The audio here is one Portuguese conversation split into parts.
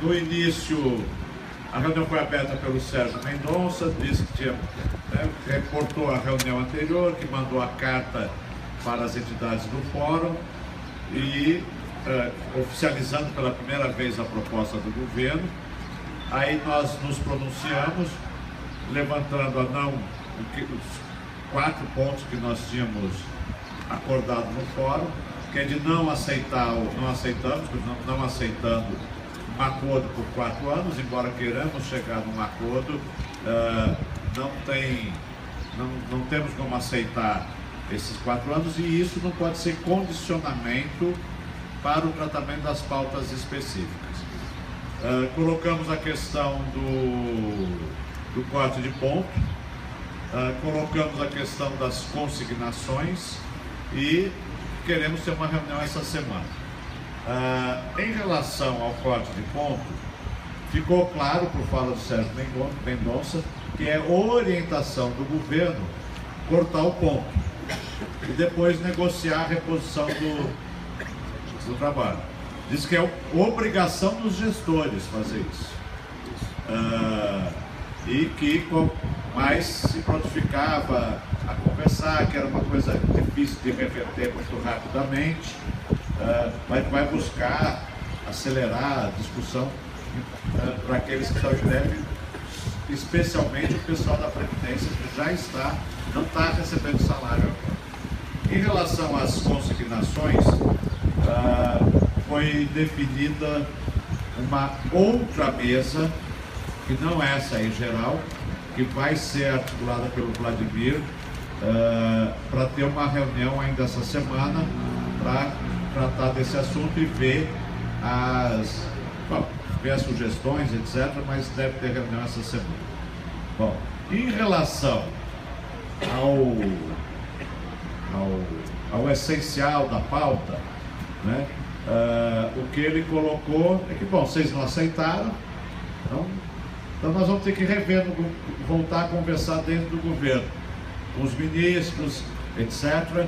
No início, a reunião foi aberta pelo Sérgio Mendonça, disse que tinha, reportou a reunião anterior, que mandou a carta para as entidades do fórum e oficializando pela primeira vez a proposta do governo. Aí nós nos pronunciamos, levantando os 4 pontos que nós tínhamos acordado no fórum, que é de não aceitando um acordo por 4 anos, embora queiramos chegar num acordo, não temos como aceitar esses 4 anos, e isso não pode ser condicionamento para o tratamento das pautas específicas. Colocamos a questão do corte de ponto, colocamos a questão das consignações e queremos ter uma reunião essa semana. Em relação ao corte de ponto, ficou claro por fala do Sérgio Mendonça que é orientação do governo cortar o ponto e depois negociar a reposição do trabalho. Diz que é obrigação dos gestores fazer isso. E que mais se prontificava a conversar, que era uma coisa difícil de reverter muito rapidamente, vai buscar acelerar a discussão para aqueles que estão em greve, especialmente o pessoal da Previdência, que não está recebendo salário agora. Em relação às consignações, foi definida uma outra mesa, que não é essa em geral, que vai ser articulada pelo Vladimir, para ter uma reunião ainda essa semana, para tratar desse assunto e ver as sugestões, etc., mas deve ter reunião essa semana. Bom, em relação ao essencial da pauta, né, o que ele colocou é que, bom, vocês não aceitaram, então nós vamos ter que voltar a conversar dentro do governo, com os ministros, etc.,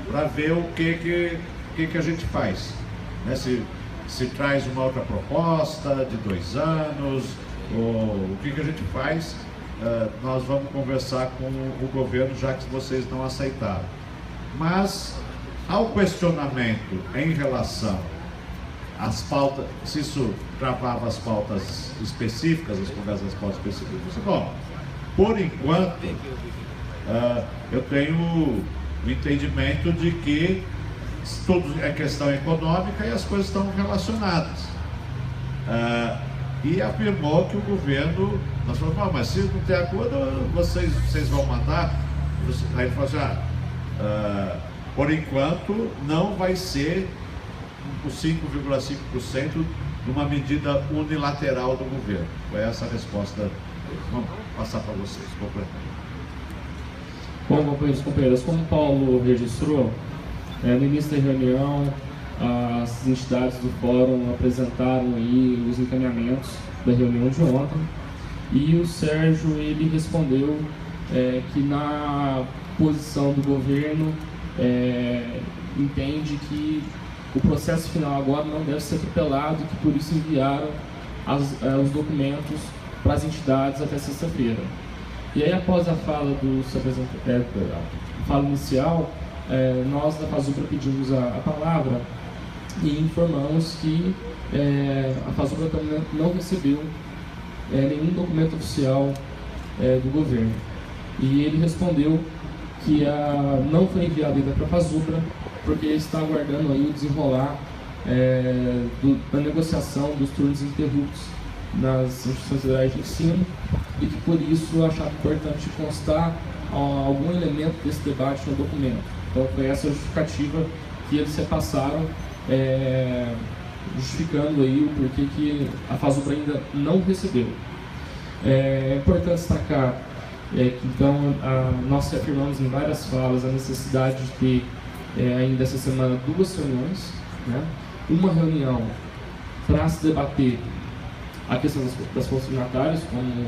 para ver o que a gente faz, né? Se traz uma outra proposta de 2 anos, ou o que a gente faz. Nós vamos conversar com o governo, já que vocês não aceitaram. Mas, ao questionamento em relação às pautas, se isso travava as pautas específicas, as conversas das pautas específicas, bom, por enquanto, eu tenho o entendimento de que tudo é questão econômica e as coisas estão relacionadas. E afirmou que o governo, nós falamos, mas se não tem acordo, vocês vão mandar. Aí ele falou assim, por enquanto não vai ser os 5,5% numa medida unilateral do governo. Foi essa a resposta. Vamos passar para vocês, completamente. Bom, companheiros e companheiras, como o Paulo registrou, no início da reunião, as entidades do fórum apresentaram aí os encaminhamentos da reunião de ontem, e o Sérgio ele respondeu que na posição do governo entende que o processo final agora não deve ser atropelado, que por isso enviaram os documentos para as entidades até sexta-feira. E aí, após a fala do fala inicial, nós da FASUBRA pedimos a palavra e informamos que a FASUBRA também não recebeu nenhum documento oficial do governo. E ele respondeu que não foi enviado ainda para a FASUBRA, porque está aguardando aí o desenrolar da negociação dos turnos ininterruptos nas instituições federais de ensino, e que por isso achava importante constar algum elemento desse debate no documento. Então foi essa a justificativa que eles repassaram, justificando aí o porquê que a FASUBRA ainda não recebeu. É importante destacar que então nós afirmamos em várias falas a necessidade de ter ainda essa semana 2 reuniões, né? Uma reunião para se debater a questão das consignatárias, como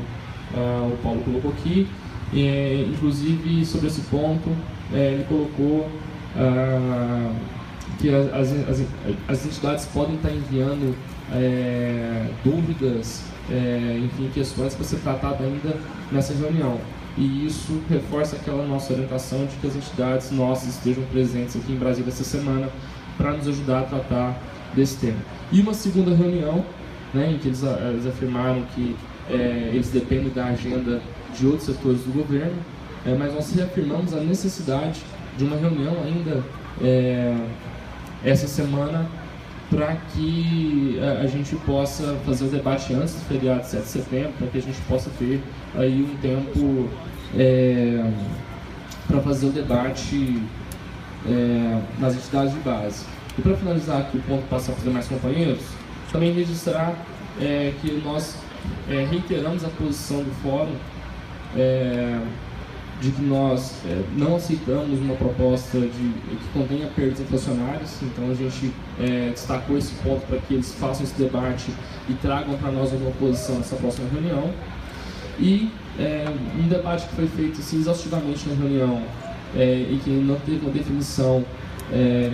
o Paulo colocou aqui, inclusive sobre esse ponto ele colocou que as entidades podem estar enviando dúvidas, enfim, questões para ser tratado ainda nessa reunião. E isso reforça aquela nossa orientação de que as entidades nossas estejam presentes aqui em Brasília essa semana para nos ajudar a tratar desse tema. E uma segunda reunião, né, em que eles afirmaram que eles dependem da agenda de outros setores do governo, mas nós reafirmamos a necessidade de uma reunião ainda essa semana para que a gente possa fazer o debate antes do feriado de 7 de setembro, para que a gente possa ter aí um tempo para fazer o debate nas entidades de base. E para finalizar aqui o ponto, passar para os demais companheiros, também registrar que nós reiteramos a posição do Fórum de que nós não aceitamos uma proposta que contenha perdas inflacionárias. Então a gente destacou esse ponto para que eles façam esse debate e tragam para nós uma posição nessa próxima reunião. E um debate que foi feito assim, exaustivamente na reunião e que não teve uma definição,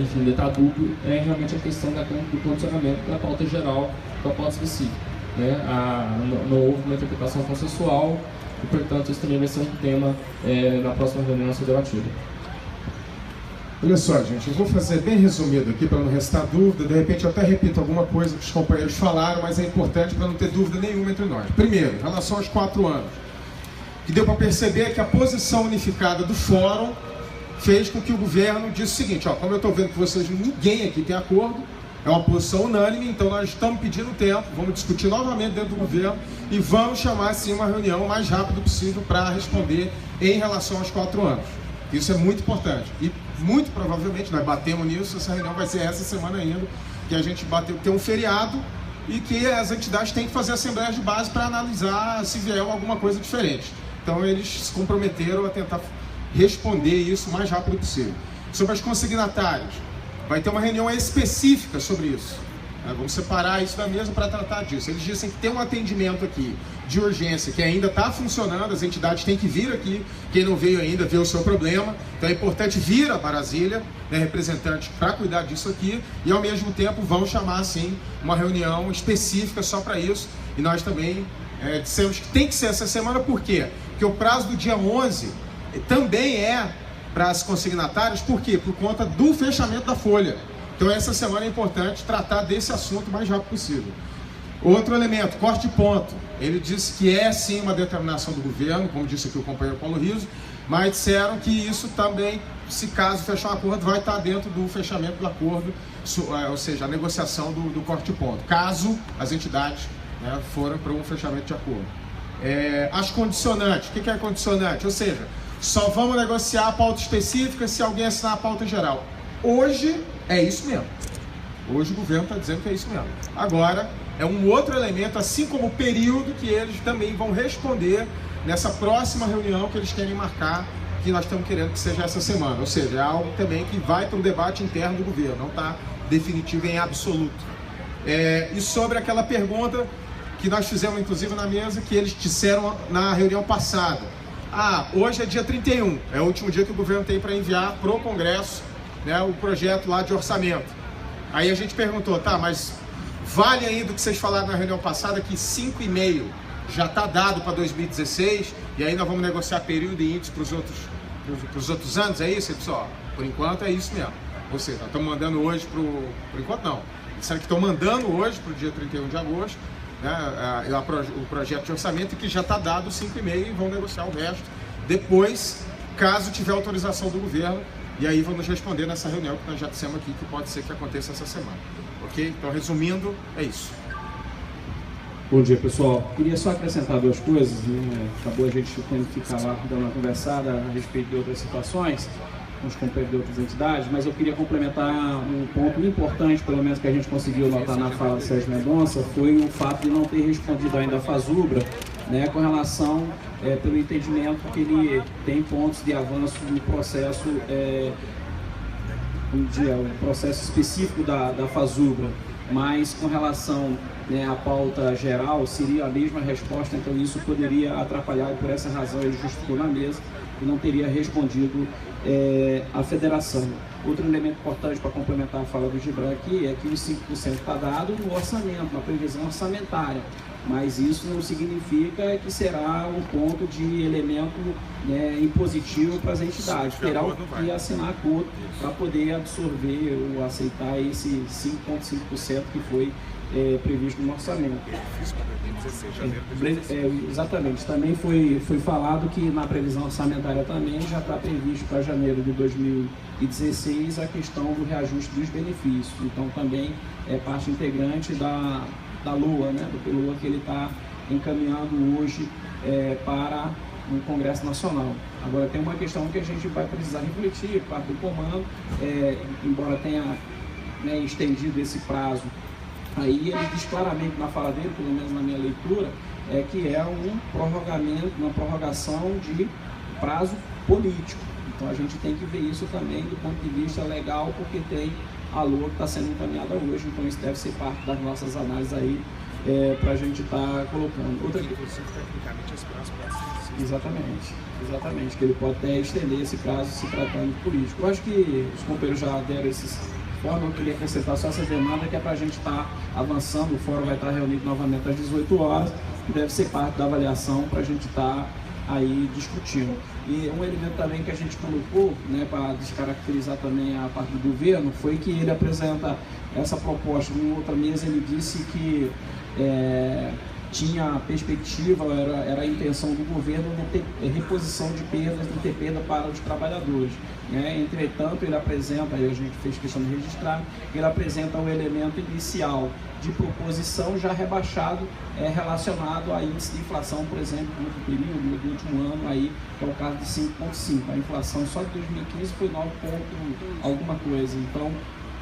enfim, está dúbio, é realmente a questão do condicionamento da pauta geral com a pauta específica. Não houve uma interpretação consensual e, portanto, isso também vai ser um tema na próxima reunião a ser debatido. Olha só, gente, eu vou fazer bem resumido aqui para não restar dúvida. De repente eu até repito alguma coisa que os companheiros falaram, mas é importante para não ter dúvida nenhuma entre nós. Primeiro, em relação aos 4 anos, que deu para perceber que a posição unificada do Fórum fez com que o governo disse o seguinte: como eu estou vendo que vocês, ninguém aqui tem acordo, é uma posição unânime, então nós estamos pedindo tempo, vamos discutir novamente dentro do governo e vamos chamar sim uma reunião o mais rápido possível para responder em relação aos 4 anos. Isso é muito importante e muito provavelmente nós batemos nisso. Essa reunião vai ser essa semana ainda, que a gente bateu, tem um feriado e que as entidades têm que fazer assembleias de base para analisar se vier alguma coisa diferente. Então eles se comprometeram a tentar responder isso o mais rápido possível. Sobre as consignatárias, vai ter uma reunião específica sobre isso. Vamos separar isso da mesa para tratar disso. Eles dizem que tem um atendimento aqui de urgência que ainda está funcionando, as entidades têm que vir aqui, quem não veio ainda vê o seu problema, então é importante vir a Brasília, representante, para cuidar disso aqui, e ao mesmo tempo vão chamar sim uma reunião específica só para isso. E nós também dissemos que tem que ser essa semana. Por quê? Porque o prazo do dia 11 também é para as consignatárias. Por quê? Por conta do fechamento da folha. Então essa semana é importante tratar desse assunto o mais rápido possível. Outro elemento, corte de ponto. Ele disse que é sim uma determinação do governo, como disse aqui o companheiro Paulo Riso, mas disseram que isso também, se caso fechar um acordo, vai estar dentro do fechamento do acordo, ou seja, a negociação do corte de ponto, caso as entidades forem para um fechamento de acordo. As condicionantes, o que é condicionante? Ou seja, só vamos negociar a pauta específica se alguém assinar a pauta geral. Hoje é isso mesmo. Hoje o governo está dizendo que é isso mesmo. Agora, é um outro elemento, assim como o período que eles também vão responder nessa próxima reunião que eles querem marcar, que nós estamos querendo que seja essa semana. Ou seja, é algo também que vai para o debate interno do governo, não está definitivo em absoluto. E sobre aquela pergunta que nós fizemos, inclusive, na mesa, que eles disseram na reunião passada. Hoje é dia 31, é o último dia que o governo tem para enviar para o Congresso o projeto lá de orçamento. Aí a gente perguntou, mas vale ainda o que vocês falaram na reunião passada, que 5,5 já está dado para 2016, e aí nós vamos negociar período e índice para os outros anos, é isso? Ele disse, por enquanto é isso mesmo. Ou seja, nós estamos mandando hoje por enquanto não. Disseram que estão mandando hoje para o dia 31 de agosto, o projeto de orçamento, e que já está dado 5,5 e vão negociar o resto depois, caso tiver autorização do governo. E aí vamos responder nessa reunião que nós já dissemos aqui que pode ser que aconteça essa semana. Ok? Então, resumindo, é isso. Bom dia, pessoal. Queria só acrescentar 2 coisas. Acabou a gente tendo que ficar lá dando uma conversada a respeito de outras situações, com os companheiros de outras entidades, mas eu queria complementar um ponto importante, pelo menos que a gente conseguiu notar na fala do Sérgio Mendonça, foi o fato de não ter respondido ainda a Fasubra, com relação, pelo entendimento que ele tem pontos de avanço no processo, o processo específico da Fasubra, mas com relação à pauta geral, seria a mesma resposta, então isso poderia atrapalhar, e por essa razão ele justificou na mesa e não teria respondido à federação. Outro elemento importante para complementar a fala do Gibran aqui é que os 5% está dado no orçamento, na previsão orçamentária, mas isso não significa que será um ponto de elemento, né, impositivo para as entidades. Terão que assinar acordo para poder absorver ou aceitar esse 5,5% que foi previsto no orçamento. Exatamente. Também foi falado que na previsão orçamentária também já está previsto para janeiro de 2016 a questão do reajuste dos benefícios. Então também é parte integrante da LOA, né, do PLOA, que ele está encaminhando hoje para o Congresso Nacional. Agora tem uma questão que a gente vai precisar refletir, parte do comando, embora tenha, né, estendido esse prazo. Aí ele diz claramente na fala dele, pelo menos na minha leitura, que é uma prorrogação de prazo político. Então a gente tem que ver isso também do ponto de vista legal, porque tem a LOA que está sendo encaminhada hoje, então isso deve ser parte das nossas análises aí, para a gente estar colocando. Outra coisa, exatamente, que ele pode até estender esse prazo se tratando de político. Eu acho que os companheiros já deram esses forma, eu queria acrescentar só essa demanda que é para a gente estar avançando. O fórum vai estar reunido novamente às 18 horas, que deve ser parte da avaliação para a gente estar aí discutindo. E um elemento também que a gente colocou, né, para descaracterizar também a parte do governo, foi que ele apresenta essa proposta. Em outra mesa ele disse que tinha a perspectiva, era a intenção do governo não ter reposição de perdas, não ter perda para os trabalhadores, né? Entretanto, ele apresenta, aí a gente fez questão de registrar, ele apresenta um elemento inicial de proposição já rebaixado, relacionado a índice de inflação, por exemplo, no período do último ano, aí, que é o caso de 5,5%. A inflação só de 2015 foi 9 ponto alguma coisa, então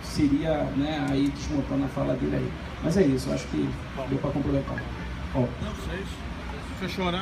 seria, né, aí desmontando a fala dele aí. Mas é isso, acho que deu para complementar. Não sei. Fechou, né?